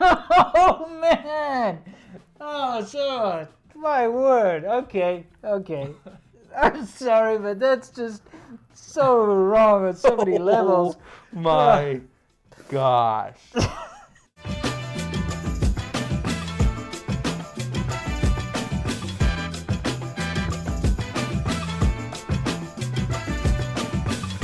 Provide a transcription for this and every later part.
Oh man! Oh, so my word. Okay. I'm sorry, but that's just so wrong on so many levels. Oh my gosh.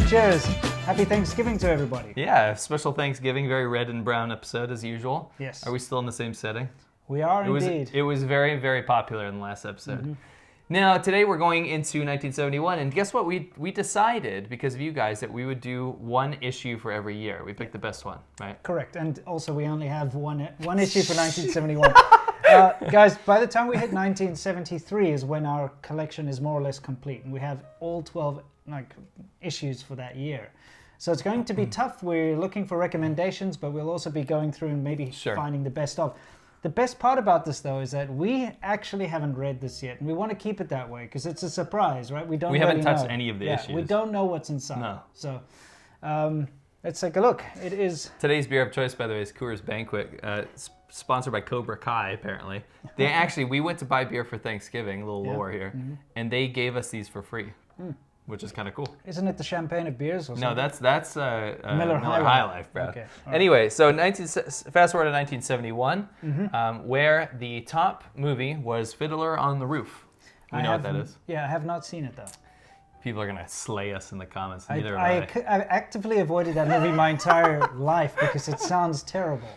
Cheers. Happy Thanksgiving to everybody. Yeah, special Thanksgiving, very red and brown episode as usual. Yes. Are we still in the same setting? We are indeed. It was very, very popular in the last episode. Now, today we're going into 1971, and guess what? We decided, because of you guys, that we would do one issue for every year. We picked the best one, right? Correct, and also we only have one issue for 1971. Guys, by the time we hit 1973 is when our collection is more or less complete, and we have all 12 issues for that year. So it's going to be tough. We're looking for recommendations, but we'll also be going through and maybe finding the best of. The best part about this, though, is that we actually haven't read this yet, and we want to keep it that way because it's a surprise, right? We haven't touched any of the issues. We don't know what's inside. No. So let's take a look. It is today's beer of choice, by the way, is Coors Banquet, sponsored by Cobra Kai. Apparently, we went to buy beer for Thanksgiving. A little lore here, and they gave us these for free. Which is kind of cool. Isn't it the champagne of beers or something? No, that's Miller High Life, bro. Okay, anyway, so fast forward to 1971, where the top movie was Fiddler on the Roof. We know what that is. Yeah, I have not seen it, though. People are going to slay us in the comments. I actively avoided that movie my entire life because it sounds terrible.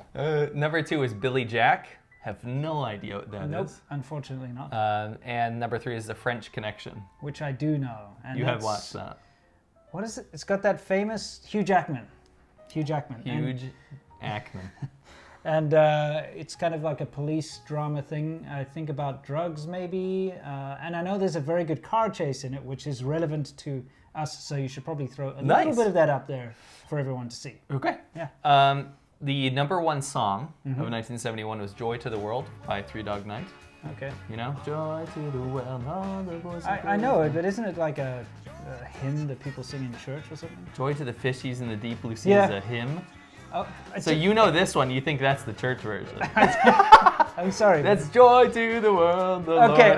Number 2 is Billy Jack. Have no idea what that is. Nope, unfortunately not. And number 3 is The French Connection. Which I do know. And you have watched that. What is it? It's got that famous Hugh Jackman. And it's kind of like a police drama thing. I think about drugs maybe. And I know there's a very good car chase in it, which is relevant to us. So you should probably throw a little bit of that up there for everyone to see. Okay. Yeah. The number 1 song of 1971 was Joy to the World by Three Dog Night. Okay. You know? Joy to the world, all the boys. I know it, but isn't it like a hymn that people sing in church or something? Joy to the fishies in the deep blue sea is a hymn. Oh, so you know this one, you think that's the church version. I'm sorry. That's Joy to the world. Okay.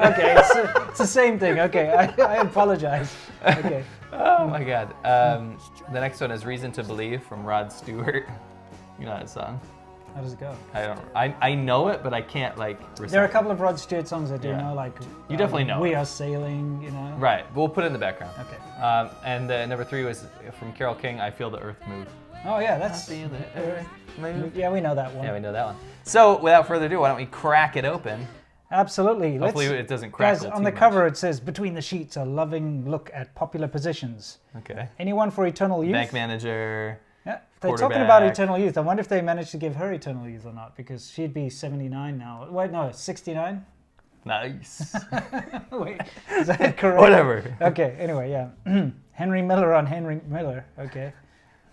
It's the same thing. Okay, I apologize. Okay. Oh my God. The next one is Reason to Believe from Rod Stewart. You know that song? How does it go? I know it, but I can't recite. There are a couple of Rod Stewart songs I do know, like you definitely know. We Are Sailing, you know. Right. We'll put it in the background. Okay. And number 3 was from Carole King. I Feel the Earth Move. Oh yeah, that's. I feel the earth move. Yeah, we know that one. Yeah, we know that one. So without further ado, why don't we crack it open? Absolutely. Hopefully it doesn't crackle Guys, on the cover it says, "Between the sheets, a loving look at popular positions." Okay. Anyone for Eternal Youth? Bank manager. Yeah, they're talking about Eternal Youth. I wonder if they managed to give her Eternal Youth or not, because she'd be 79 now. Wait, no, 69? Nice. Wait, is that correct? Whatever. Okay, anyway, yeah. Henry Miller on Henry Miller, okay.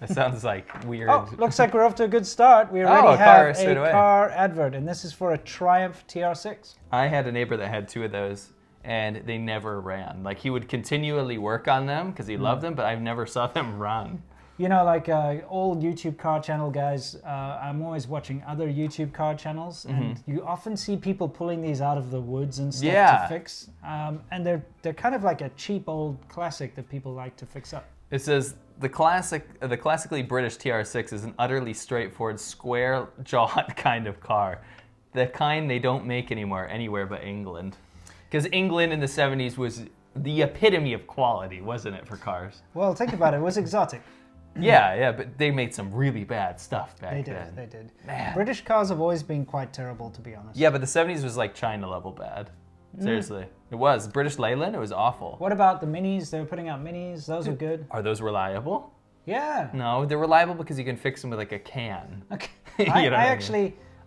That sounds weird. Oh, looks like we're off to a good start. We already have a away. car advert, and this is for a Triumph TR6. I had a neighbor that had 2 of those, and they never ran. He would continually work on them because he loved them, but I never saw them run. You know, old YouTube car channel guys, I'm always watching other YouTube car channels, and you often see people pulling these out of the woods and stuff to fix. And they're kind of like a cheap old classic that people like to fix up. It says, the classically British TR6 is an utterly straightforward, square-jawed kind of car. The kind they don't make anymore anywhere but England. Because England in the 70s was the epitome of quality, wasn't it, for cars? Well, think about it. It was exotic. Yeah, but they made some really bad stuff back then. They did. Man. British cars have always been quite terrible, to be honest. Yeah, but the 70s was China level bad. Seriously. It was. British Leyland, it was awful. What about the Minis? They were putting out Minis. Those were good. Are those reliable? Yeah. No, they're reliable because you can fix them with a can. Okay.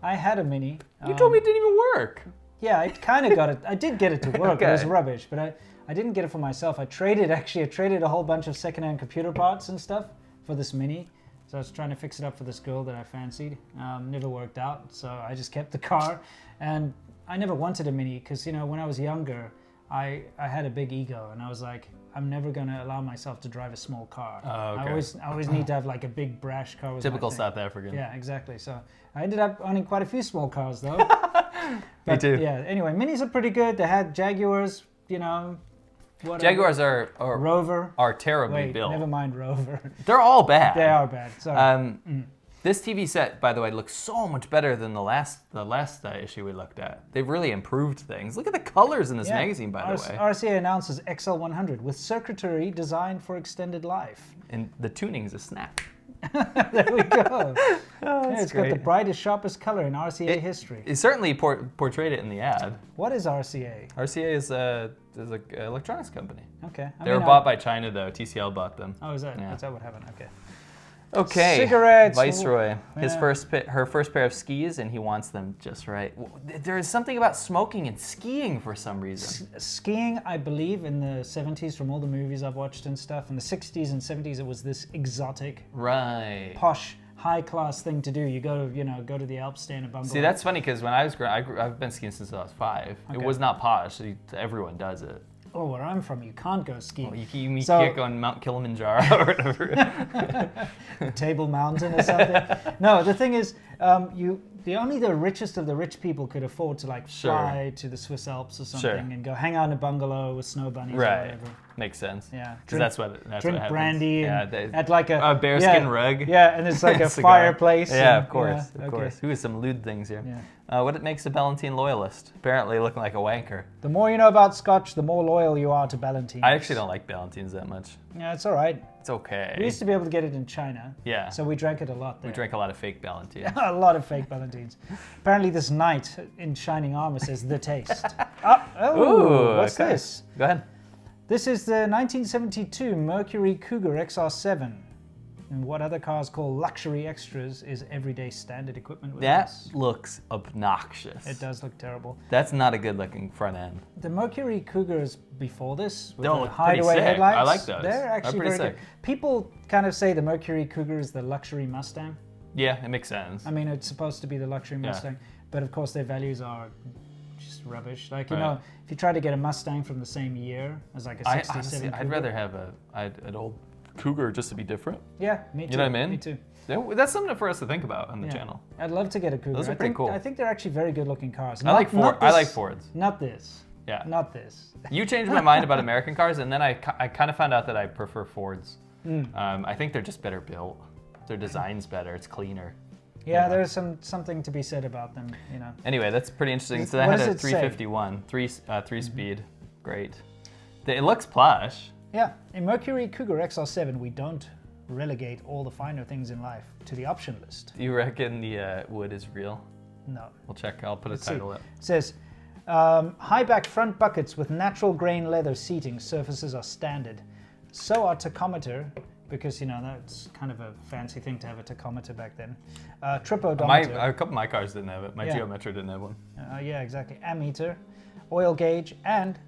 I had a Mini. You told me it didn't even work. Yeah, I kind of got it. I did get it to work. Okay. It was rubbish, but I didn't get it for myself. I traded a whole bunch of secondhand computer parts and stuff for this Mini. So I was trying to fix it up for this girl that I fancied. Never worked out, so I just kept the car. And I never wanted a Mini because, when I was younger, I had a big ego, and I was like, I'm never going to allow myself to drive a small car. Oh, okay. I always need to have like a big brash car. Typical South African. Yeah, exactly. So I ended up owning quite a few small cars though. Me too. Yeah. Anyway, Minis are pretty good. They had Jaguars, you know. Whatever. Jaguars are Rover. Are terribly Wait, built. never mind Rover. They're all bad. They are bad. Sorry. This TV set, by the way, looks so much better than the last issue we looked at. They've really improved things. Look at the colors in this magazine, by the way. RCA announces XL100 with circuitry designed for extended life. And the tuning's a snap. There we go. It's great. got the brightest, sharpest color in RCA history. It certainly portrayed it in the ad. What is RCA? RCA is an electronics company. Okay. They were bought by China, though. TCL bought them. Oh, is that? Yeah. Is that what happened? Okay. Okay. Cigarettes. Viceroy. Her Yeah. first pair of skis, and he wants them just right. There is something about smoking and skiing for some reason. Skiing, I believe, in the 70s, from all the movies I've watched and stuff, in the 60s and 70s, it was this exotic, Right. posh, high-class thing to do. You go to the Alps, stay in a bungalow. See, that's funny because when I was growing, I've been skiing since I was 5. It Okay. was not posh. Everyone does it. Oh, where I'm from, you can't go skiing. Well, you So- kick on Mount Kilimanjaro or whatever. Table Mountain or something. No, the thing is, only the richest of the rich people could afford to like fly to the Swiss Alps or something and go hang out in a bungalow with snow bunnies or Right. whatever. Makes sense. Yeah. Because that's what happens. Brandy Yeah, and at like a bearskin rug. Yeah, and it's like a Cigar. fireplace. Yeah, and, of course, yeah, of okay. course. Who is some lewd things here? Yeah. What makes a Ballantine loyalist? Apparently looking like a wanker. The more you know about Scotch, the more loyal you are to Ballantines. I actually don't like Ballantines that much. Yeah, it's all right. It's okay. We used to be able to get it in China. Yeah. So we drank it a lot there. We drank a lot of fake Ballantines. A lot of fake Ballantines. Apparently this knight in shining armor says the taste. What's okay. this? Go ahead. This is the 1972 Mercury Cougar Xr7. And what other cars call luxury extras is everyday standard equipment with That us. looks obnoxious. It does look terrible. That's not a good looking front end. The Mercury Cougars before this, with They the look pretty hideaway sick. headlights, I like those. They're They're actually pretty very sick. good. People kind of say the Mercury Cougar is the luxury Mustang. Yeah, it makes sense. I mean, it's supposed to be the luxury Mustang, but of course their values are just rubbish. Like, you know, if you try to get a Mustang from the same year as like a 67 Honestly, Cougar. I'd rather have an old Cougar just to be different. Yeah, me too. You know what I mean? Me too. That's something for us to think about on the channel. I'd love to get a Cougar. Those are pretty cool. I think they're actually very good looking cars. I like Fords. Not this. Yeah. Not this. You changed my mind about American cars, and then I kind of found out that I prefer Fords. I think they're just better built. Their design's better. It's cleaner. Yeah, there's something to be said about them, you know. Anyway, that's pretty interesting. So What that does had a it say? 351, three-speed. Great. It looks plush. Yeah, in Mercury Cougar Xl7, we don't relegate all the finer things in life to the option list. You reckon the wood is real? No. We'll check. I'll put a Let's title see. up. It says, high-back front buckets with natural grain leather seating surfaces are standard. So are tachometer, because, you know, that's kind of a fancy thing to have a tachometer back then. Trip odometer. A couple of my cars didn't have it. My Yeah. Geometra didn't have one. Yeah, exactly. Ammeter, oil gauge, and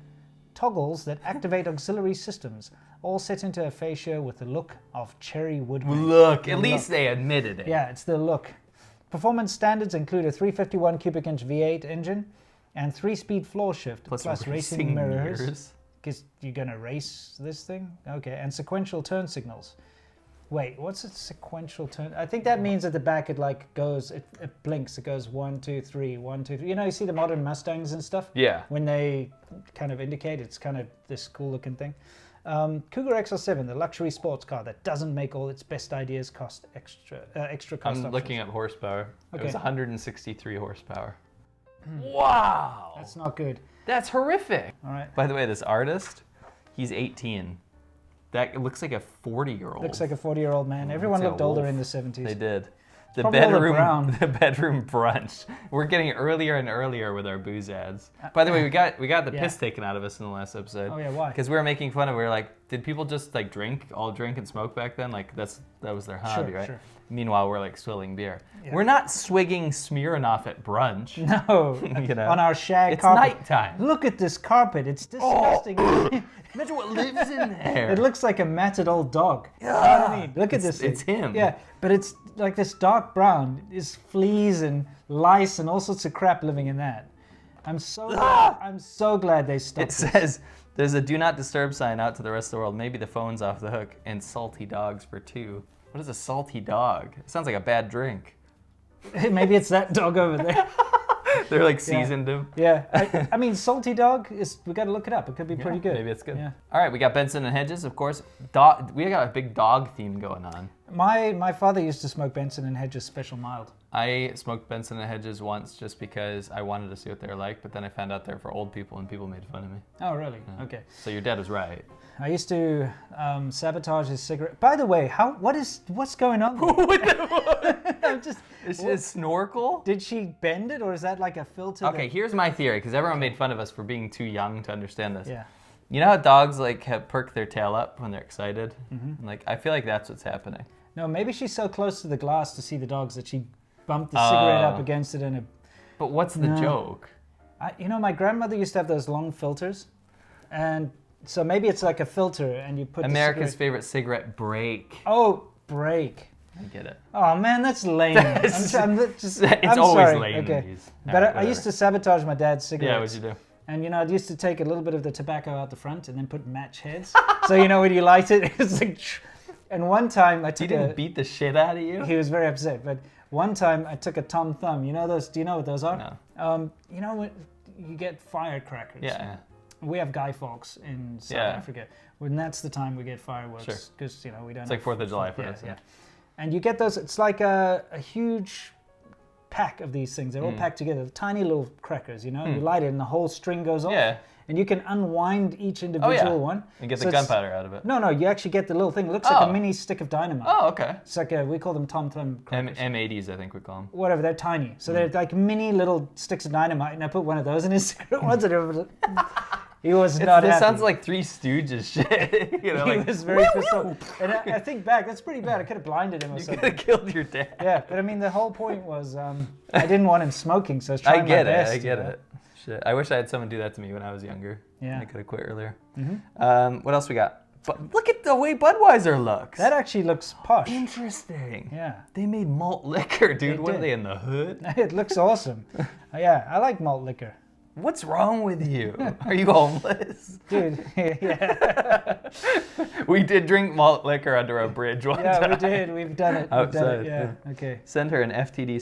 toggles that activate auxiliary systems, all set into a fascia with the look of cherry wood. Look, at least they admitted it. Yeah, it's the look. Performance standards include a 351 cubic inch V8 engine and 3-speed floor shift, plus racing mirrors. Because you're going to race this thing? Okay, and sequential turn signals. Wait, what's a sequential turn? I think that means at the back it like goes, it blinks. It goes 1, 2, 3, 1, 2, 3. You know, you see the modern Mustangs and stuff? Yeah. When they kind of indicate, it's kind of this cool looking thing. Cougar Xl7, the luxury sports car that doesn't make all its best ideas cost extra cost I'm options. looking at horsepower. It was Okay. 163 horsepower. Wow. That's not good. That's horrific. All right. By the way, this artist, he's 18. That looks like a 40-year-old. Looks like a 40-year-old man. Everyone like a looked older wolf. in the 70s. They did. The Probably all the bedroom, brown. the bedroom brunch. We're getting earlier and earlier with our booze ads. By the way, we got the piss taken out of us in the last episode. Oh yeah, why? Because we were making fun of. We were like, did people just like drink and smoke back then? Like that was their hobby, right? Sure. Meanwhile, we're like swilling beer. Yeah. We're not swigging Smirnoff at brunch. No, You know? on our shag It's carpet. nighttime. Look at this carpet. It's disgusting. Imagine what lives in there. It looks like a matted old dog. You know what I mean? Look at this. It's thing. him. Yeah, but it's like this dark brown. There's fleas and lice and all sorts of crap living in that. I'm so glad they stopped. It says there's a do not disturb sign out to the rest of the world. Maybe the phone's off the hook. And salty dogs for 2. What is a salty dog? It sounds like a bad drink. Maybe it's that dog over there. They're like seasoned him. Yeah, I mean, salty dog we got to look it up. It could be pretty good. Maybe it's good. Yeah. All right, we got Benson and Hedges, of course. We got a big dog theme going on. My father used to smoke Benson and Hedges Special Mild. I smoked Benson and Hedges once just because I wanted to see what they were like, but then I found out they're for old people and people made fun of me. Oh, really? Yeah. Okay. So your dad was right. I used to sabotage his cigarette. By the way, what's going on there? I'm just. Is it a snorkel? Did she bend it, or is that like a filter? Okay, here's my theory, because everyone made fun of us for being too young to understand this. Yeah. You know how dogs like perk their tail up when they're excited? Mm-hmm. Like I feel like that's what's happening. No, maybe she's so close to the glass to see the dogs that she bumped the cigarette up against it and it. But what's the joke? My grandmother used to have those long filters, and so maybe it's like a filter, and you put America's favorite cigarette break. Oh, break. I get it. Oh man, that's lame. It's I'm always sorry. lame. Okay. But But I used to sabotage my dad's cigarettes. Yeah, what'd you do? And I used to take a little bit of the tobacco out the front and then put match heads. So when you light it, it's like. And one time I took. He didn't beat the shit out of you. He was very upset. But one time I took a Tom Thumb. You know those? Do you know what those are? No. You know what? You get firecrackers. Yeah. We have Guy Fawkes in South Africa. When that's the time we get fireworks, because we don't. It's like 4th of July for us. Yeah. And you get those. It's like a huge pack of these things. They're all packed together, tiny little crackers. You light it, and the whole string goes off. Yeah. And you can unwind each individual one. And get the gunpowder out of it. No, you actually get the little thing. It looks like a mini stick of dynamite. Oh, okay. It's like we call them Tom Thumb crackers. M80s, I think we call them. Whatever, they're tiny. So they're like mini little sticks of dynamite, and I put one of those in his cigarette once, and he was not happy. This sounds like Three Stooges shit. He was very pissed off. And I think back, that's pretty bad. I could have blinded him or something. You could have killed your dad. Yeah, but I mean, the whole point was I didn't want him smoking, so I was trying my best. I get it. Shit. I wish I had someone do that to me when I was younger. Yeah. I could have quit earlier. Mm-hmm. What else we got? But look at the way Budweiser looks. That actually looks posh. Interesting. Yeah. They made malt liquor, dude. What are they in the hood? It looks awesome. Yeah, I like malt liquor. What's wrong with you? Are you homeless? Dude, yeah. We did drink malt liquor under a bridge one time. Yeah, we did. We've done it. Outside. Yeah, okay. Send her an FTD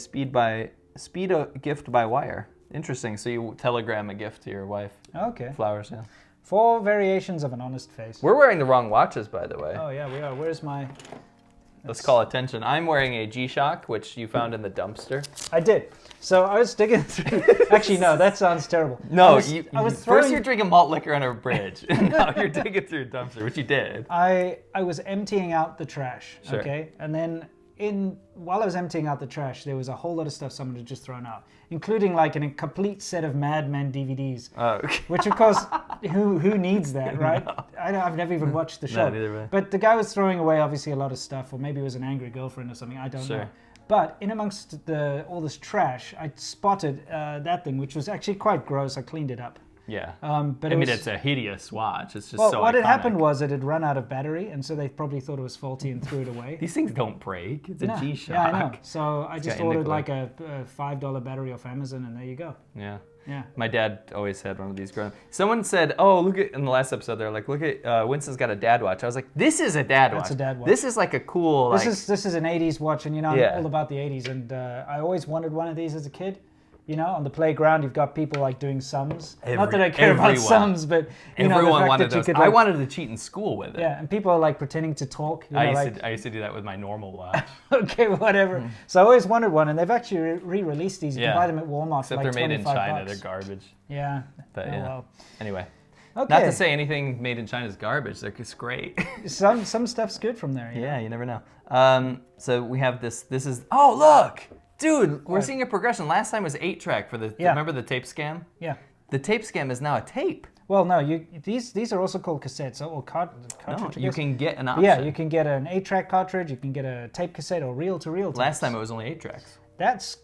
speed gift by wire. Interesting. So you telegram a gift to your wife. Okay. Flowers, yeah. 4 variations of an honest face. We're wearing the wrong watches, by the way. Oh, yeah, we are. Where's my... Let's call attention. I'm wearing a G-Shock, which you found in the dumpster. I did. So I was digging through... Actually, no, that sounds terrible. No, first you're drinking malt liquor on a bridge, and now you're digging through a dumpster, which you did. I was emptying out the trash, Sure. okay? And then while I was emptying out the trash, there was a whole lot of stuff someone had just thrown out, including like a complete set of Mad Men DVDs. Oh, okay. Which, of course, who needs that, right? No. I've never even watched the show. No, neither way. But the guy was throwing away, obviously, a lot of stuff, or maybe it was an angry girlfriend or something. I don't know. But in amongst all this trash, I spotted that thing, which was actually quite gross. I cleaned it up. Yeah. But it's a hideous watch. It's just so what iconic. had happened was it had run out of battery, and so they probably thought it was faulty and threw it away. These things don't break. It's a G-Shock. Yeah, I know. So I just ordered like a $5 battery off Amazon, and there you go. Yeah. Yeah. My dad always had one of these growing. Someone said, "Oh, look at," in the last episode, they're like, "Look at Winston's got a dad watch." I was like, "This is a dad watch. That's a dad watch. This is like a cool." This is an '80s watch, and I'm all about the '80s, and I always wanted one of these as a kid. On the playground, you've got people like doing sums. Not that I care about sums, but everyone wanted those. I wanted to cheat in school with it. Yeah, and people are like pretending to talk. I used to do that with my normal watch. Okay, whatever. So I always wanted one, and they've actually re-released these. You can buy them at Walmart for like $25. Except they're made in China. They're garbage. Yeah. But well. Anyway. Okay. Not to say anything made in China is garbage. They're just great. Some stuff's good from there. Yeah, you never know. So we have this. This is. Oh, look. Dude, we're seeing a progression. Last time was 8-track for the. Remember the tape scam? Yeah. The tape scam is now a tape. Well, no, these are also called cassettes or cartridge. No, you can get an option. Yeah, you can get an 8-track cartridge. You can get a tape cassette or reel-to-reel. Last time it was only 8 tracks. That's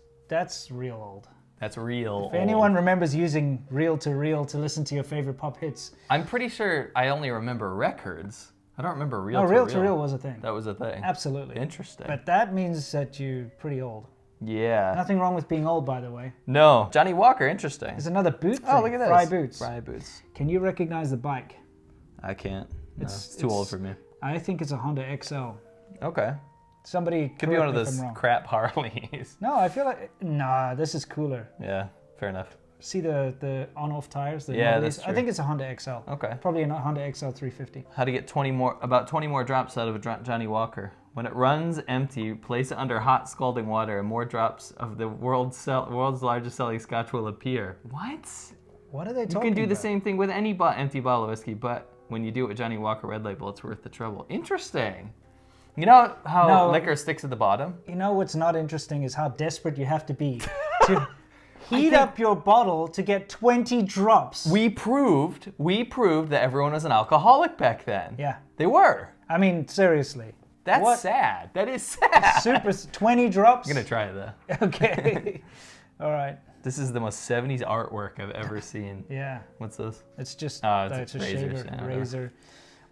real old. That's real. If anyone remembers using reel-to-reel to listen to your favorite pop hits, I'm pretty sure I only remember records. I don't remember reel-to-reel. No, reel-to-reel was a thing. That was a thing. Absolutely. Interesting. But that means that you're pretty old. Yeah. Nothing wrong with being old, by the way. No. Johnny Walker, interesting. There's another boot thing. Oh, look at this. Fry boots. Fry boots. Can you recognize the bike? I can't. No, it's too old for me. I think it's a Honda XL. Okay. Somebody Could be one of correct me if those I'm wrong. crap Harleys. No, I feel like nah. This is cooler. Yeah, fair enough. See the on-off tires? Yeah, that's true. I think it's a Honda XL. Okay. Probably a Honda XL350. How to get about 20 more drops out of a Johnny Walker. When it runs empty, place it under hot scalding water and more drops of the world's largest selling scotch will appear. What? What are they talking You about? can do the same thing with any empty bottle of whiskey, but when you do it with Johnny Walker Red Label, it's worth the trouble. Interesting. You know how liquor sticks at the bottom? You know what's not interesting is how desperate you have to be to heat up your bottle to get 20 drops. We proved that everyone was an alcoholic back then. Yeah. They were. I mean, seriously. That's What? sad. That is sad. Super 20 drops? I'm going to try it though. Okay. All right. This is the most 70s artwork I've ever seen. Yeah. What's this? It's just it's a razors, shaver, yeah, razor,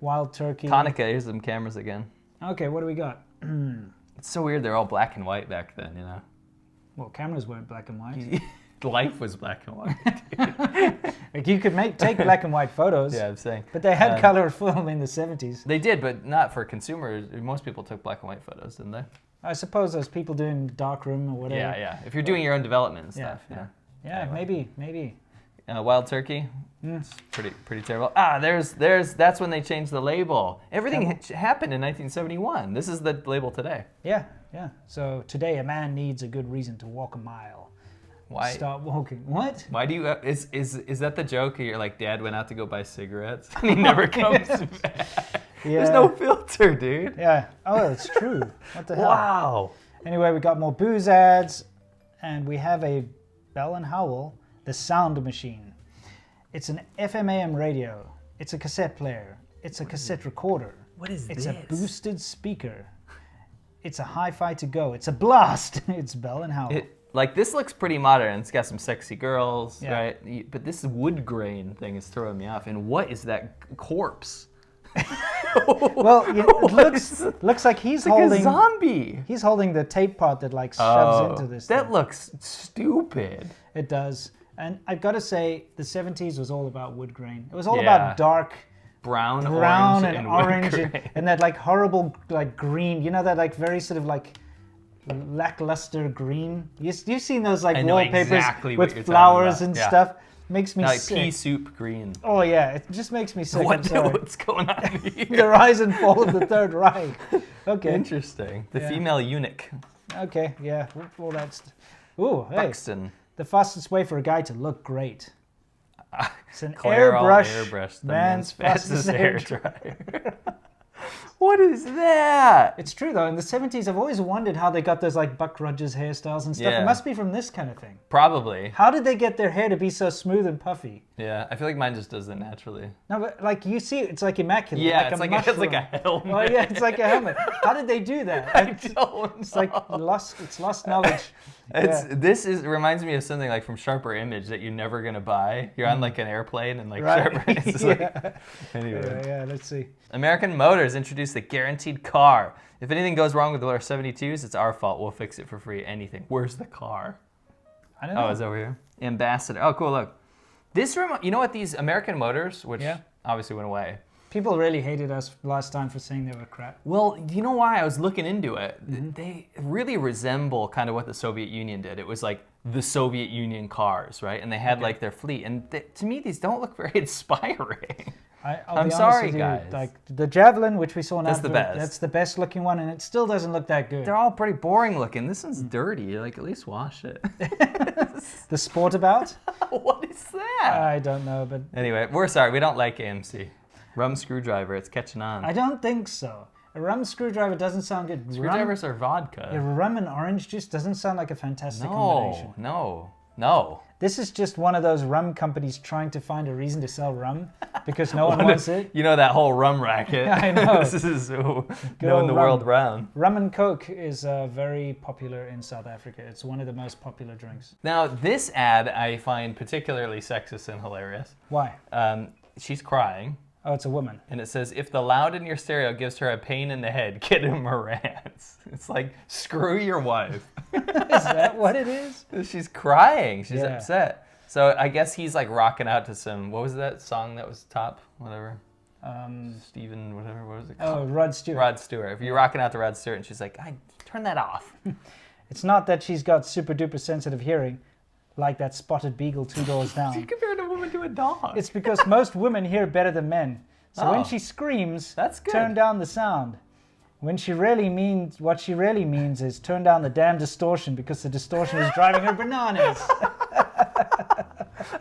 wild turkey. Hanukkah, here's some cameras again. Okay, what do we got? It's so weird they're all black and white back then, you know? Well, cameras weren't black and white. Life was black and white. Like you could take black and white photos. Yeah, I'm saying. But they had color film in the 70s. They did, but not for consumers. Most people took black and white photos, didn't they? I suppose there's people doing darkroom or whatever. Yeah. If you're doing your own development and stuff. Yeah. Yeah. Yeah, Anyway. maybe. Wild turkey. It's pretty terrible. That's when they changed the label. Everything happened in 1971. This is the label today. Yeah. So today a man needs a good reason to walk a mile. Why? Start walking. What? Why do you? Is that the joke? You're like, Dad went out to go buy cigarettes, and he never comes back. Yeah. There's no filter, dude. Yeah. Oh, it's true. What the hell? Wow. Anyway, we got more booze ads, and we have a Bell & Howell, the sound machine. It's an FM/AM radio. It's a cassette player. It's a cassette recorder. What is It's this? a boosted speaker. It's a hi-fi to go. It's a blast. It's Bell & Howell. Like, this looks pretty modern. It's got some sexy girls, Yeah. right? But this wood grain thing is throwing me off. And what is that corpse? Well, it looks like he's Like holding a zombie. He's holding the tape part that like shoves into this. That thing. looks stupid. It does. And I've got to say, the 70s was all about wood grain. It was all Yeah. about dark Brown, and wood orange grain. and that like horrible like green. You know that like very sort of like lackluster green. You've seen those like I know wallpapers exactly what with you're talking flowers about. and Yeah. stuff. Makes me Like sick. pea soup green. Oh yeah, it just makes me sick. I'm sorry. What's going on here? The rise and fall of the Third Reich. Okay. Interesting. The Yeah. female eunuch. Okay. Yeah. Well, that's. Ooh, hey. Buxton. The fastest way for a guy to look great. It's an Clairol airbrush. the man's fastest hair dryer. What is that? It's true though. In the 70s, I've always wondered how they got those like Buck Rogers hairstyles and stuff. Yeah. It must be from this kind of thing. Probably. How did they get their hair to be so smooth and puffy? Yeah, I feel like mine just does that naturally. No, but like you see, it's like immaculate. Yeah, it's mushroom. like a helmet. Oh yeah, it's like a helmet. How did they do that? I don't It's like lost knowledge. This reminds me of something like from Sharper Image that you're never gonna buy. You're on like an airplane and like Right. Sharper. It's like, anyway. Yeah, let's see. American Motors introduced the guaranteed car. If anything goes wrong with our 72s, it's our fault. We'll fix it for free. Anything. Where's the car? I don't know. Oh, it's over here. Ambassador. Oh, cool. Look, this you know what? These American Motors, which obviously went away. People really hated us last time for saying they were crap. Well, you know why? I was looking into it. They really resemble kind of what the Soviet Union did. It was like the Soviet Union cars, right? And they had like their fleet. And to me, these don't look very inspiring. I'll I'm be honest sorry, with you, guys. like the Javelin, which we saw now, That's the best. That's the best looking one, and it still doesn't look that good. They're all pretty boring looking. This one's dirty. Like, at least wash it. The Sportabout? What is that? I don't know, but Anyway, we're sorry. We don't like AMC. Rum screwdriver. It's catching on. I don't think so. A rum screwdriver doesn't sound good. Screwdrivers are vodka. Rum and orange juice doesn't sound like a fantastic combination. No. This is just one of those rum companies trying to find a reason to sell rum because no one wants it. You know that whole rum racket. I know. This is known the rum. world round. Rum and Coke is very popular in South Africa. It's one of the most popular drinks. Now, this ad I find particularly sexist and hilarious. Why? She's crying. Oh, it's a woman. And it says, if the loud in your stereo gives her a pain in the head, get a Marantz. It's like, screw your wife. Is that what it is? She's crying. She's Yeah. upset. So I guess he's like rocking out to some, what was that song that was top? Whatever. Steven, whatever, what was it called? Oh, Rod Stewart. Rod Stewart. If you're rocking out to Rod Stewart and she's like, turn that off. It's not that she's got super duper sensitive hearing, like that spotted beagle 2 doors down. You compared a woman to a dog. It's because most women hear better than men. So when Oh. she screams, That's good. turn down the sound. When she really means, what she really means is turn down the damn distortion because the distortion is driving her bananas.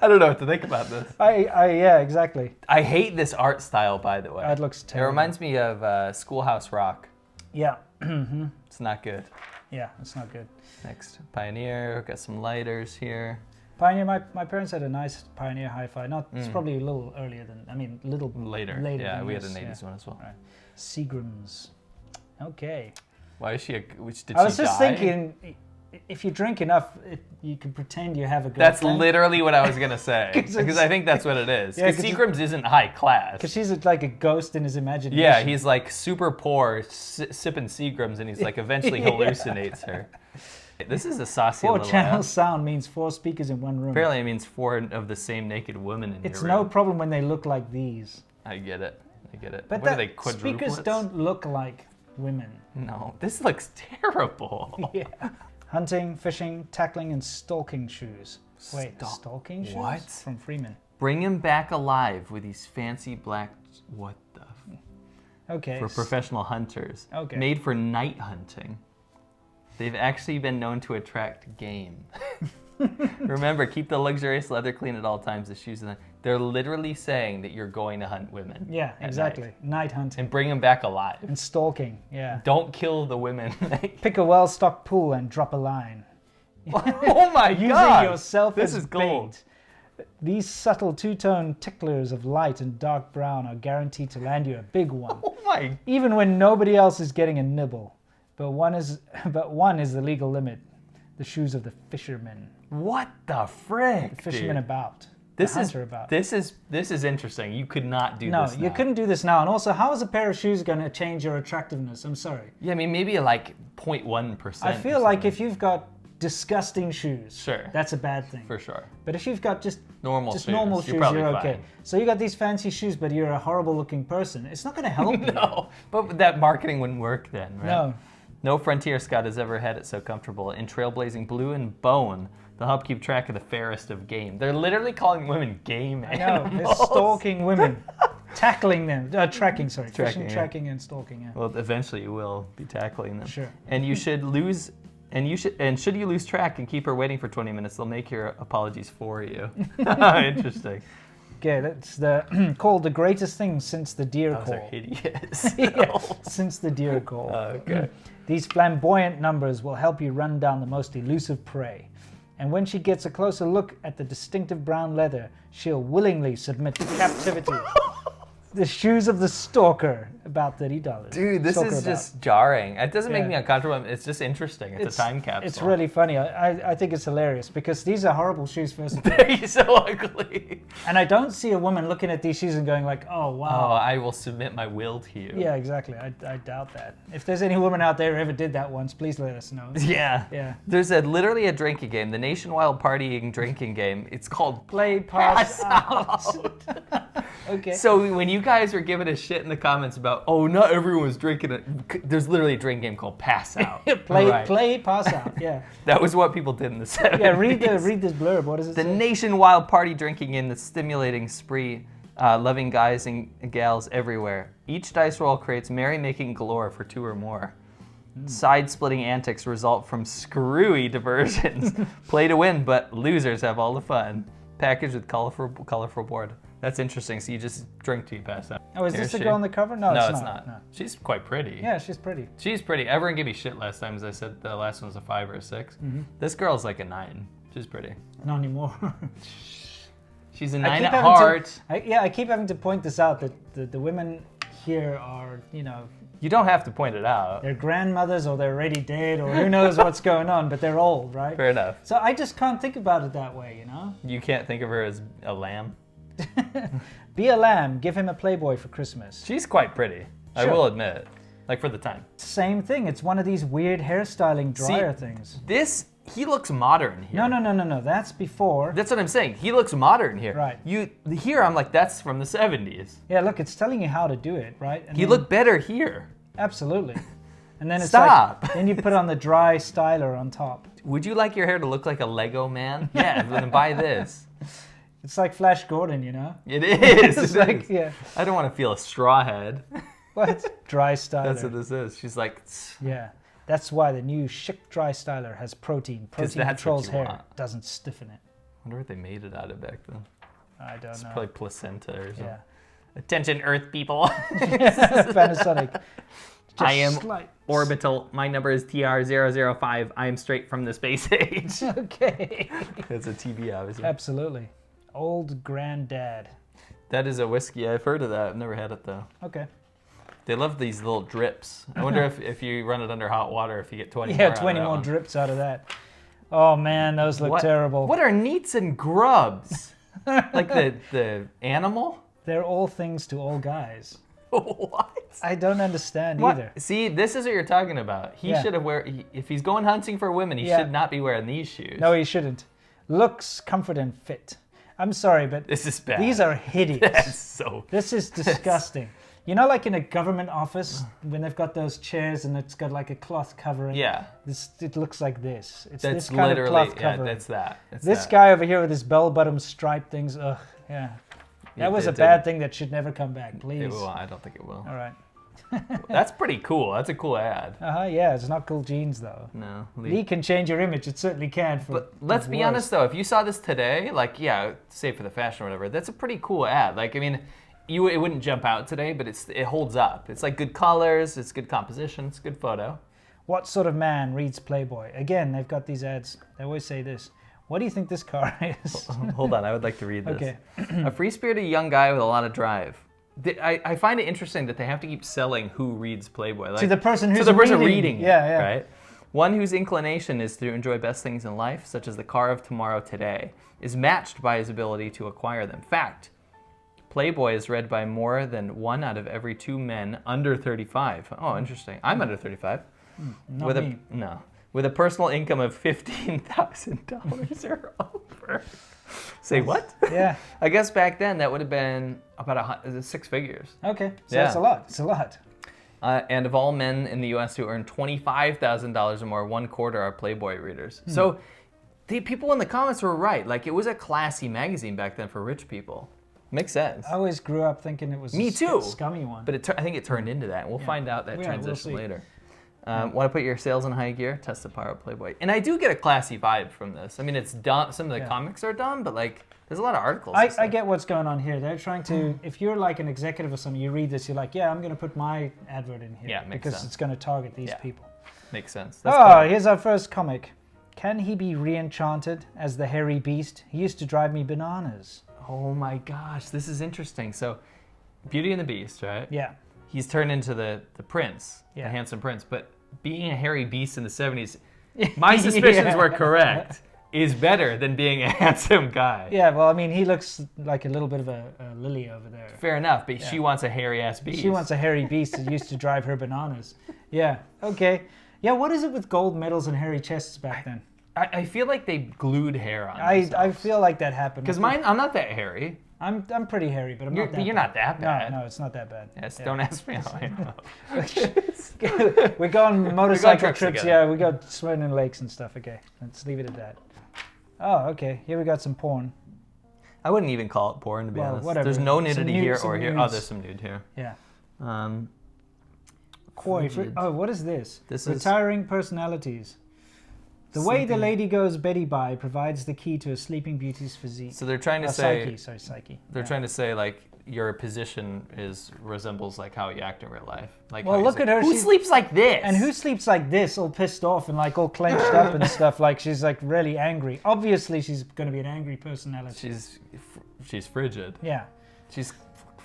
I don't know what to think about this. Yeah, exactly. I hate this art style, by the way. It looks It terrible. reminds me of Schoolhouse Rock. Yeah. It's not good. Yeah, it's not good. Next, Pioneer. Got some lighters here. Pioneer, my parents had a nice Pioneer hi-fi. It's probably a little earlier than, a little Later. Yeah, than we had this, an 80s yeah. one as well. Right. Seagram's. Okay. Why is she did I was she just die? thinking, if you drink enough, you can pretend you have a That's girlfriend. literally what I was going to say. 'Cause Because I think that's what it is. Yeah, Because 'cause Seagram's isn't high class. Because she's like a ghost in his imagination. Yeah, he's like super poor, sipping Seagrams, and he's like eventually Yeah. hallucinates her. This is a saucy 4 little channel ad. sound means 4 speakers in one room. Apparently it means 4 of the same naked woman in It's your no room. problem when they look like these. I get it. I get it. But What are they, speakers quadruplets? don't look like women. No, this looks terrible. Yeah. Hunting, fishing, tackling, and stalking shoes. Wait, stalking shoes? What? From Freeman. Bring him back alive with these fancy black... What the... Okay. For professional hunters. Okay. Made for night hunting. They've actually been known to attract game. Remember, keep the luxurious leather clean at all times. The shoes, they're literally saying that you're going to hunt women. Yeah, at exactly. night. Night hunting. And bring them back alive. And stalking, yeah. Don't kill the women. Pick a well-stocked pool and drop a line. Oh my Using god! yourself This as is gold. bait. These subtle two-tone ticklers of light and dark brown are guaranteed to land you a big one. Oh my... Even when nobody else is getting a nibble. But one is the legal limit. The shoes of the fishermen. What the frick, The fishermen dude? about. This the is hunter about. this is interesting. You could not do No, this you now. couldn't do this now. And also, how is a pair of shoes going to change your attractiveness? I'm sorry. Yeah, I mean, maybe like 0.1%. I feel like if you've got disgusting shoes, Sure. that's a bad thing. For sure. But if you've got just Normal just shoes, normal you're shoes, probably you're okay. fine. So you got these fancy shoes, but you're a horrible looking person. It's not going to help you. No, but that marketing wouldn't work then, right? No. No Frontier Scout has ever had it so comfortable. In trailblazing blue and bone, they'll help keep track of the fairest of game. They're literally calling women game I know. They're animals. stalking women. Tackling them. Tracking, sorry. Tracking, Fishing, yeah. tracking, and stalking, yeah. Well, eventually you will be tackling them. Sure. And you should lose... And should you lose track and keep her waiting for 20 minutes, they'll make your apologies for you. Interesting. Okay, that's called the greatest thing since the deer Those are call. hideous. Yeah, since the deer call. Okay. These flamboyant numbers will help you run down the most elusive prey. And when she gets a closer look at the distinctive brown leather, she'll willingly submit to captivity. The shoes of the stalker, about $30. Dude, this Stalker is about. just jarring. It doesn't make Yeah. me uncomfortable. It's just interesting. It's a time capsule. It's really funny. I think it's hilarious because these are horrible shoes, first of all. They're so ugly. And I don't see a woman looking at these shoes and going like, oh, Oh, wow. I will submit my will to you. Yeah, exactly. I doubt that. If there's any woman out there who ever did that once, please let us know. Yeah. Yeah. There's literally a drinking game, the nationwide partying drinking game. It's called Play, pass, out. Okay. So when you guys were giving us shit in the comments about, oh, not everyone's drinking it, there's literally a drink game called Pass Out. Play, pass out. Yeah. That was what people did in the 70s. Yeah. Read this blurb. What does it The say? nationwide party drinking game that's stimulating spree, loving guys and gals everywhere. Each dice roll creates merrymaking galore for 2 or more. Side-splitting antics result from screwy diversions. Play to win, but losers have all the fun. Packaged with colorful board. That's interesting. So you just drink till you pass out. Oh, is Here's this the she. girl on the cover? No, No, it's it's not. No. She's quite pretty. Yeah, she's pretty. She's pretty. Everyone gave me shit last time, as I said the last one was a 5 or a 6. This girl's like a 9. She's pretty. Not anymore. She's a I 9 keep at having to- heart. I keep having to point this out that the women here are, You don't have to point it out. they're grandmothers or they're already dead or who knows what's going on, but they're old, right? Fair enough. So I just can't think about it that way, You can't think of her as a lamb. Be a lamb, give him a Playboy for Christmas. She's quite pretty, I Sure. will admit. Like for the time. Same thing. It's one of these weird hairstyling dryer things. He looks modern here. No. That's before. That's what I'm saying. He looks modern here. Right. Here I'm like, that's from the 70s. Yeah, look, it's telling you how to do it, right? And He then- looked better here. Absolutely. And then it's Stop. like, then you put on the dry styler on top. Would you like your hair to look like a Lego man? Yeah, then buy this. It's like Flash Gordon, you know? It is. It's it like, is. yeah. I don't want to feel a straw head. Well, it's dry styler. That's what this is. She's like, "Tsk." Yeah. That's why the new Schick dry styler has protein. Protein that's controls what you hair, want. doesn't stiffen it. I wonder what they made it out of back then. I don't It's know. probably placenta or something. Yeah. Attention, Earth people. Panasonic. Just I am slight. orbital. My number is TR005. I am straight from the space age. Okay. It's a TV, obviously. Absolutely. Old granddad. That is a whiskey. I've heard of that. I've never had it, though. Okay. They love these little drips. I wonder if you run it under hot water, if you get 20 more Yeah, out of 20 that more one. drips out of that. Oh man, those look terrible. What are neats and grubs? Like the animal? They're all things to all guys. What? I don't understand What? either. See, this is what you're talking about. He Yeah. should have if he's going hunting for women, he Yeah. should not be wearing these shoes. No, he shouldn't. Looks, comfort, and fit. I'm sorry, but This is bad. these are hideous. That's so. This is disgusting. You know, like in a government office, when they've got those chairs and it's got like a cloth covering? Yeah. It looks like this. It's That's this kind literally, of cloth yeah, covering. that's that. That's This that. guy over here with his bell-bottom stripe things, ugh, yeah. That was it a bad didn't- thing that should never come back, please. It will. I don't think it will. All right. That's pretty cool. That's a cool ad. Yeah, it's not cool jeans though. No. Lee can change your image. It certainly can. But let's be honest though, if you saw this today, like say for the fashion or whatever, that's a pretty cool ad. Like I mean, it wouldn't jump out today, but it holds up. It's like good colors, it's good composition, it's good photo. What sort of man reads Playboy? Again, they've got these ads. They always say this. What do you think this car is? Hold on, I would like to read this. Okay. A free-spirited young guy with a lot of drive. I find it interesting that they have to keep selling who reads Playboy. Like, To the person who's to the person reading. reading Yeah, yeah. Right? One whose inclination is to enjoy best things in life, such as the car of tomorrow today, is matched by his ability to acquire them. Fact, Playboy is read by more than 1 out of every 2 men under 35. Oh, interesting. I'm under 35. Not with me. with a personal income of $15,000 or over. Say what? Yeah. I guess back then that would have been about 6 figures. Okay. So Yeah. that's a lot. It's a lot. And of all men in the U.S. who earn $25,000 or more, 1/4 are Playboy readers. So the people in the comments were right. Like it was a classy magazine back then for rich people. Makes sense. I always grew up thinking it was Me too. a scummy one. But I think it turned into that. We'll find out that Yeah, we'll transition see. later. Want to put your sales in high gear? Test the power of Playboy. And I do get a classy vibe from this. I mean, it's dumb. Some of the comics are dumb, but like, there's a lot of articles. and I stuff. get what's going on here. They're trying to, if you're like an executive or something, you read this, you're like, yeah, I'm going to put my advert in here. Yeah, makes because sense. it's going to target these Yeah. people. Makes sense. Here's our first comic. Can he be re-enchanted as the hairy beast? He used to drive me bananas. Oh my gosh, this is interesting. So, Beauty and the Beast, right? Yeah. He's turned into the prince, Yeah. the handsome prince. But being a hairy beast in the 70s, my suspicions were correct, is better than being a handsome guy. Yeah, well, I mean, he looks like a little bit of a lily over there. Fair enough, but she wants a hairy-ass beast. She wants a hairy beast that used to drive her bananas. Yeah, okay. Yeah, what is it with gold medals and hairy chests back then? I feel like they glued hair on I feel like that happened. Because I'm not that hairy. I'm pretty hairy, but I'm You're- not that but you're bad. not that bad. No, it's not that bad. Yes, Yeah. don't ask me how I know. We go on motorcycle trips trips, together. yeah, we go swimming in lakes and stuff. Okay, let's leave it at that. Oh, okay, here we got some porn. I wouldn't even call it porn, to be Well, honest. whatever. There's no Some nudity nude- here some or here. Oh, nudes. there's some nude here. Yeah. Um, Koi. Frigid. Oh, what is this? This is- Retiring personalities. The way the Sleeping- lady goes Betty by provides the key to a sleeping beauty's physique. so they're trying to Psyche, say psyche. they're Yeah. trying to say like your position resembles like how you act in real life. Like Well, how you look say, at her, Who she's- sleeps like this? And who sleeps like this, all pissed off and like all clenched up and stuff? Like she's like really angry. Obviously, she's going to be an angry personality. She's frigid. Yeah, She's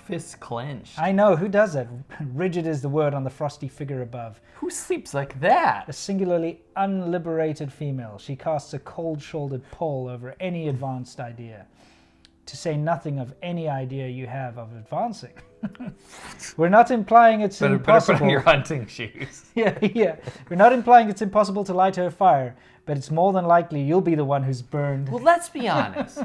fists clenched. I know. Who does that? Rigid is the word on the frosty figure above. Who sleeps like that? A singularly unliberated female. She casts a cold-shouldered pall over any advanced idea. to say nothing of any idea you have of advancing. We're not implying it's Better impossible. put on your hunting shoes. Yeah. We're not implying it's impossible to light her fire, but it's more than likely you'll be the one who's burned. Well, let's be honest.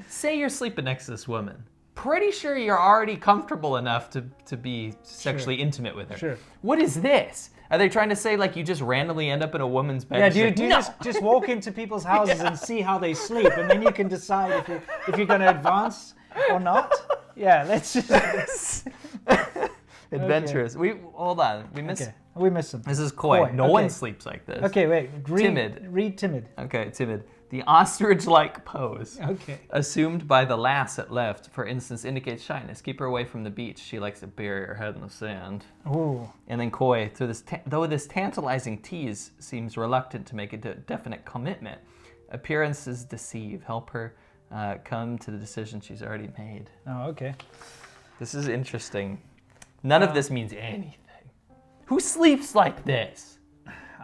Say you're sleeping next to this woman. Pretty sure you're already comfortable enough to be sexually intimate with her. Sure. What is this? Are they trying to say like you just randomly end up in a woman's bed? Yeah, and do you no. just walk into people's houses and see how they sleep, and then you can decide if you're going to advance or not? Yeah, let's just... Adventurous. We hold on. We missed. Okay, we missed some. This is coy. No one sleeps like this. Okay, wait. Timid. Read timid. Okay, timid. The ostrich-like pose, Okay. assumed by the lass at left, for instance, indicates shyness. Keep her away from the beach. She likes to bury her head in the sand. Ooh. And then coy, though this tantalizing tease seems reluctant to make a definite commitment, appearances deceive. Help her come to the decision she's already made. Oh, okay. This is interesting. None of this means anything. Who sleeps like this?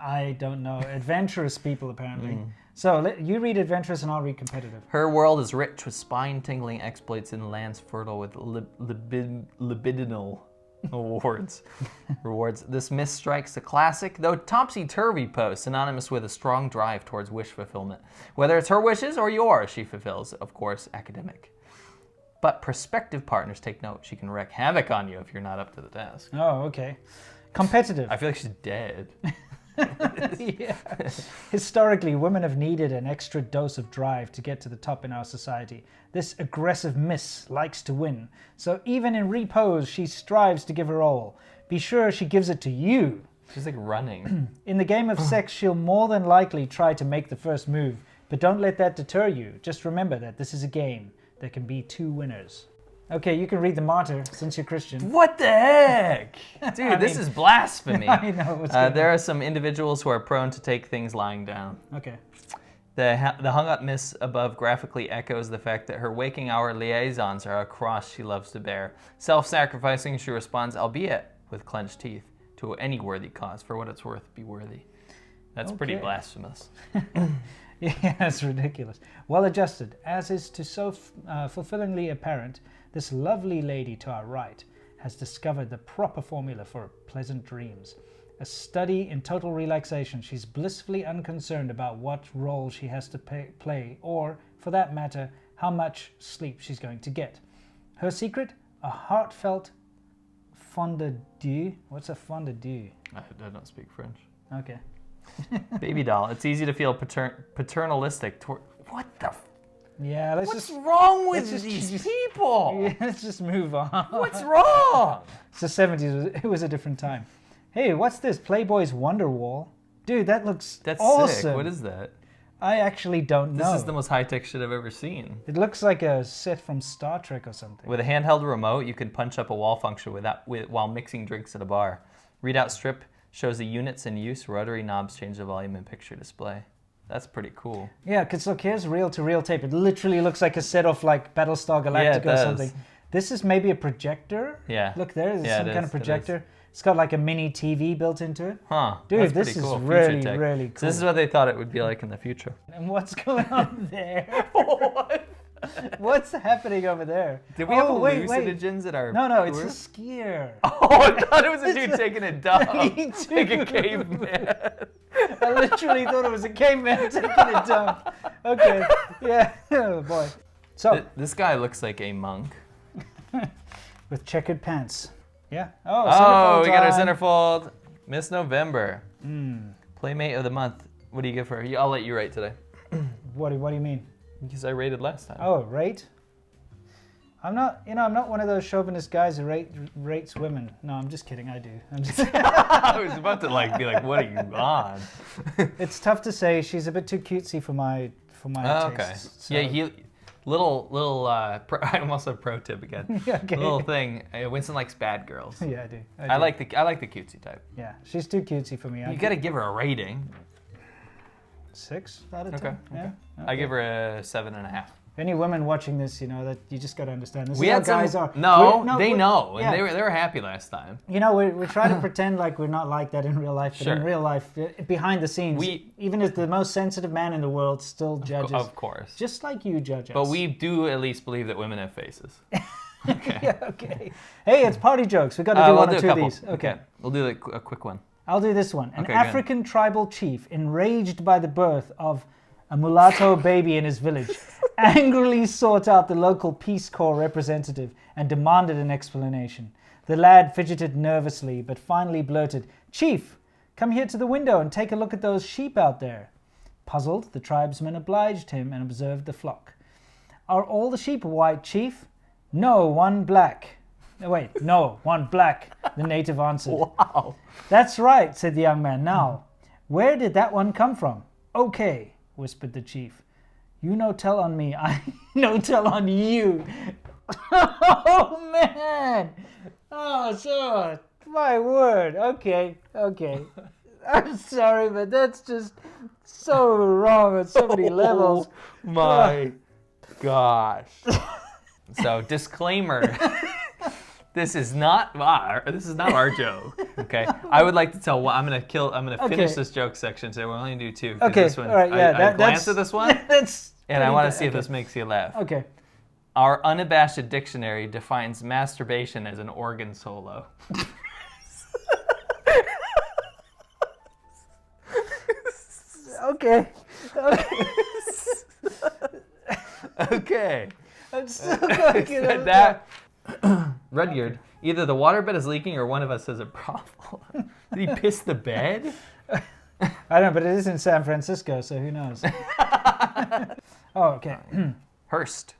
I don't know. Adventurous people, apparently. So you read adventurous and I'll read competitive. Her world is rich with spine-tingling exploits in lands fertile with libidinal rewards. This miss strikes a classic, though topsy-turvy pose, synonymous with a strong drive towards wish fulfillment. Whether it's her wishes or yours, she fulfills, of course, academic. But prospective partners take note. She can wreak havoc on you if you're not up to the task. Oh, okay. Competitive. I feel like she's dead. Yeah. Historically, women have needed an extra dose of drive to get to the top in our society. This aggressive miss likes to win. So even in repose, she strives to give her all. Be sure she gives it to you. She's like running. In the game of sex, she'll more than likely try to make the first move. But don't let that deter you. Just remember that this is a game. There can be two winners. Okay, you can read the martyr since you're Christian. What the heck? Dude, this is blasphemy. I know. What's going there on? are some individuals who are prone to take things lying down. Okay. The hung-up miss above graphically echoes the fact that her waking hour liaisons are a cross she loves to bear. Self-sacrificing, she responds, albeit with clenched teeth, to any worthy cause. For what it's worth, be worthy. That's pretty blasphemous. Yeah, it's ridiculous. Well adjusted, as is to so fulfillingly apparent, this lovely lady to our right has discovered the proper formula for pleasant dreams. A study in total relaxation, she's blissfully unconcerned about what role she has to play, or, for that matter, how much sleep she's going to get. Her secret? A heartfelt fondue. What's a fondue? I don't speak French. Okay. Baby doll. It's easy to feel paternalistic toward... What the... Yeah, What's wrong with these people? Yeah, let's just move on. What's wrong? It's the 70s. It was a different time. Hey, what's this? Playboy's Wonderwall. Dude, that looks awesome. Sick. What is that? I actually don't know. This is the most high-tech shit I've ever seen. It looks like a set from Star Trek or something. With a handheld remote, you can punch up a wall function while mixing drinks at a bar. Readout strip shows the units in use. Rotary knobs change the volume and picture display. That's pretty cool. Yeah, because look, here's reel-to-reel tape. It literally looks like a set of like Battlestar Galactica or something. This is maybe a projector. Yeah. Look, there's some kind of projector. It's got like a mini TV built into it. Huh. Dude, this is really, really cool. So this is what they thought it would be like in the future. And what's going on there? What? What's happening over there? Did we have hallucinogens at our No, it's tour? a skier. Oh, I thought it was a dude taking a dump. Me too. Like a caveman. I literally thought it was a caveman taking a dump. Okay, yeah, oh boy. So This guy looks like a monk. with checkered pants. Yeah. Oh, we got our time. centerfold. Miss November. Playmate of the month. What do you give her? I'll let you rate today. What do you mean? Because I rated last time. Oh, rate? I'm not one of those chauvinist guys who rates women. No, I'm just kidding. I do. I'm just I was about to be like, what are you on? It's tough to say. She's a bit too cutesy for my tastes. Okay. So. Yeah, I almost said pro tip again. Yeah, okay. Little thing. Winston likes bad girls. Yeah, I do. I like the cutesy type. Yeah, she's too cutesy for me. You got to give her a rating. 6 out of 10. Okay. Yeah. I give her a 7.5. Any women watching this, you know, that you just got to understand. This We is how had some, guys are. they know, yeah. and they were happy last time. You know, we try to pretend like we're not like that in real life, but Sure. in real life, behind the scenes, even as the most sensitive man in the world still judges. Of course. Just like you judge us. But we do at least believe that women have faces. Okay. Yeah, okay. Hey, it's party jokes. We've got to do one or two of these. Okay. We'll do a quick one. I'll do this one. An Okay, African tribal chief, enraged by the birth of a mulatto baby in his village, angrily sought out the local Peace Corps representative and demanded an explanation. The lad fidgeted nervously, but finally blurted, "Chief, come here to the window and take a look at those sheep out there." Puzzled, the tribesman obliged him and observed the flock. "Are all the sheep white, chief?" "No, one black." No, one black, the native answered. Wow. "That's right," said the young man. "Now, where did that one come from?" "Okay," whispered the chief. "You no tell on me, I no tell on you." Oh, man. Oh, so, my word. Okay. I'm sorry, but that's just so wrong on so many levels. My gosh. So, disclaimer. This is not our joke. Okay, I would like to tell. I'm gonna finish this joke section. So we're only gonna do two. Okay, this one, all right, yeah. I glanced at this one, and I want to see if okay. this makes you laugh. Okay. Our unabashed dictionary defines masturbation as an organ solo. Okay. Okay. I'm still going to That Rudyard, either the waterbed is leaking or one of us has a problem. Did he piss the bed? I don't know, but it is in San Francisco, so who knows? Oh, okay. Hearst,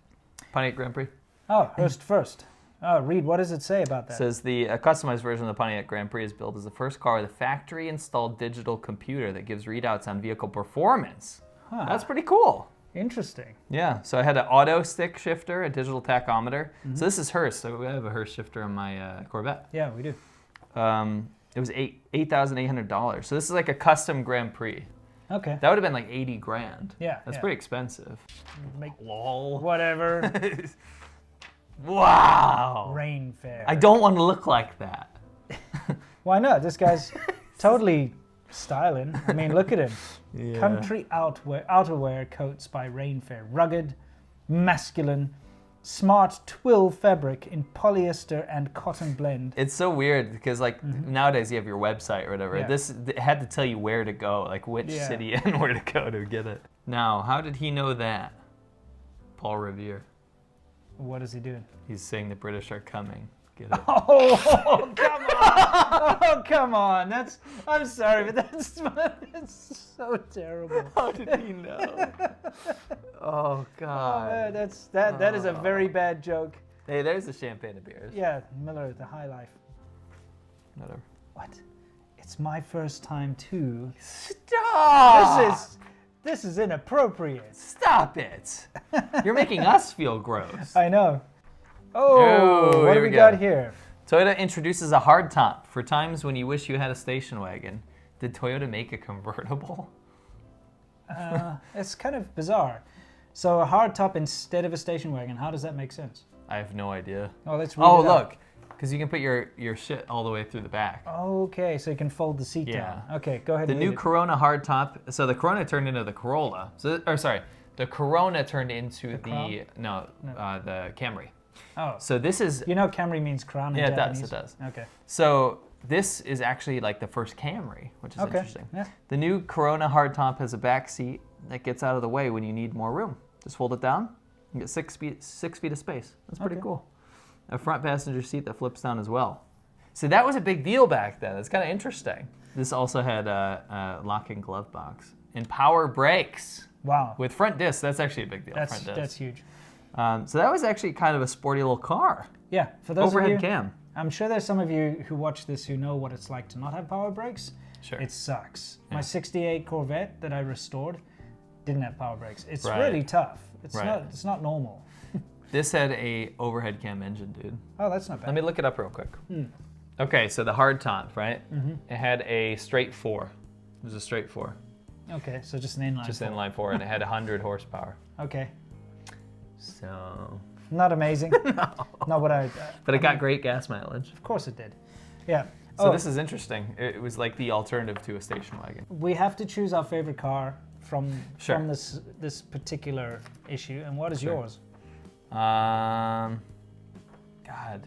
Pontiac Grand Prix. Oh, Hearst first. Oh, Reed, what does it say about that? It says the customized version of the Pontiac Grand Prix is built as the first car with a factory-installed digital computer that gives readouts on vehicle performance. Huh. That's pretty cool. Interesting. Yeah, so I had an auto stick shifter, a digital tachometer. So this is Hearst. So we have a Hearst shifter on my Corvette. Yeah, we do. It was $8,800. So this is like a custom Grand Prix. Okay. That would have been like 80 grand. Yeah. That's yeah. pretty expensive. Make Lol. whatever. Wow. Rain fair. I don't want to look like that. Why not? This guy's totally styling. I mean, look at him. Yeah. Country outerwear coats by Rainfair. Rugged, masculine, smart twill fabric in polyester and cotton blend. It's so weird because like nowadays you have your website or whatever. Yeah. This it had to tell you where to go, like which Yeah. city and where to go to get it. Now, how did he know that? Paul Revere. What is he doing? He's saying the British are coming. Get it? Oh, come on! Oh, come on! I'm sorry, but that's so terrible. How did he know? Oh God. That is a very bad joke. Hey, there's the champagne and beers. Yeah, Miller, the High Life. Whatever. What? It's my first time too. Stop! This is inappropriate. Stop it! You're making us feel gross. I know. Oh, what do we got here? Toyota introduces a hardtop for times when you wish you had a station wagon. Did Toyota make a convertible? It's kind of bizarre. So a hardtop instead of a station wagon. How does that make sense? I have no idea. Oh, let's read Oh, it out. look. Because you can put your shit all the way through the back. Okay, so you can fold the seat down. Okay, go ahead. The and new read it. Corona hardtop. So the Corona turned into the Corolla. The Corona turned into the Camry. Oh, So this is you know Camry means crown in yeah, Japanese. it does. Okay. So this is actually like the first Camry, which is Okay. interesting. Yeah. The new Corona hardtop has a back seat that gets out of the way when you need more room. Just fold it down and get 6 feet of space. That's pretty Okay. cool. A front passenger seat that flips down as well. So that was a big deal back then. It's kind of interesting. This also had a locking glove box and power brakes Wow. with front discs. That's actually a big deal. That's front discs. huge. So that was actually kind of a sporty little car. Yeah. For those Overhead of you, cam. I'm sure there's some of you who watch this who know what it's like to not have power brakes. Sure. It sucks. Yeah. My '68 Corvette that I restored didn't have power brakes. It's Right. really tough. It's Right. not normal. This had a overhead cam engine, dude. Oh, that's not bad. Let me look it up real quick. Okay, so the hardtop, right? It had a straight 4. It was a straight 4. Okay, so just an inline. Just four. inline 4, and it had 100 horsepower. Okay. So. Not amazing. No. Not what I. But it got great gas mileage. Of course it did. Yeah. So this is interesting. It was like the alternative to a station wagon. We have to choose our favorite car from Sure. from this particular issue. And what is Sure. yours? God.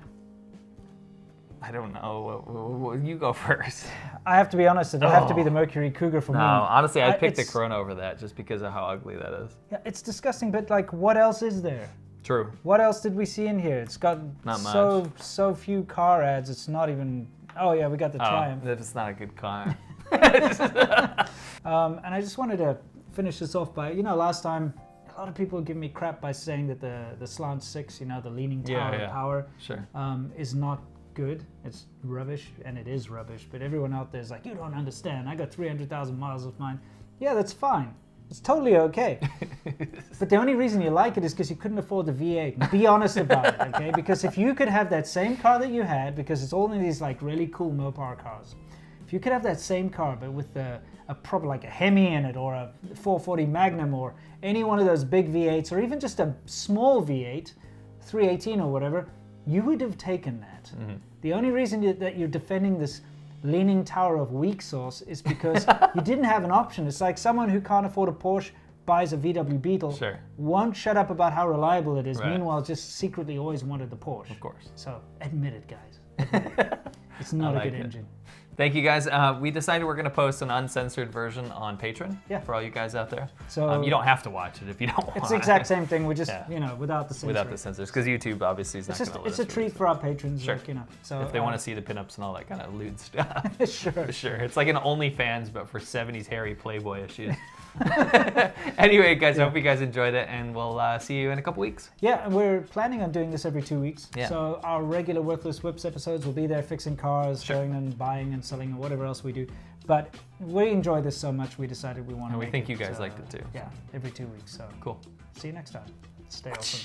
I don't know. You go first. I have to be honest. It'll have to be the Mercury Cougar for No, me. honestly, I picked the it's- Corona over that just because of how ugly that is. Yeah, it's disgusting. But like, what else is there? True. What else did we see in here? It's got Not so few car ads. It's not even. Oh yeah, we got the Triumph. That is not a good car. And I just wanted to finish this off by, last time a lot of people give me crap by saying that the Slant 6, the leaning tower power, Sure. is not good. It's rubbish, and it is rubbish. But everyone out there is like, you don't understand. I got 300,000 miles of mine. Yeah, that's fine. It's totally okay. But the only reason you like it is because you couldn't afford the V8. Be honest about it, okay? Because if you could have that same car that you had, because it's all in these like really cool Mopar cars. If you could have that same car, but with a proper like a Hemi in it, or a 440 Magnum, or any one of those big V8s, or even just a small V8, 318 or whatever, you would have taken that. Mm-hmm. The only reason that you're defending this leaning tower of weak sauce is because you didn't have an option. It's like someone who can't afford a Porsche buys a VW Beetle, Sure. won't shut up about how reliable it is, Right. meanwhile just secretly always wanted the Porsche. Of course. So admit it, guys. Admit it. It's not a like good it. engine. Thank you guys. We decided we're going to post an uncensored version on Patreon for all you guys out there. So you don't have to watch it if you don't want. it's the exact same thing. We just, Yeah. Without the censor. Without the censors, because YouTube obviously is not It's going just to let it's a us treat release for our patrons. Sure. Like, so if they want to see the pinups and all that kind of lewd stuff. Sure. Sure. It's like an OnlyFans, but for 70s hairy Playboy issues. Anyway, guys, I hope you guys enjoyed it, and we'll see you in a couple weeks. Yeah, and we're planning on doing this every 2 weeks. Yeah. So our regular Worthless Whips episodes will be there fixing cars, showing them, buying and selling, and whatever else we do. But we enjoy this so much, we decided we want to And we make think it, you guys liked it too. Yeah, every 2 weeks. So Cool. see you next time. Stay awesome.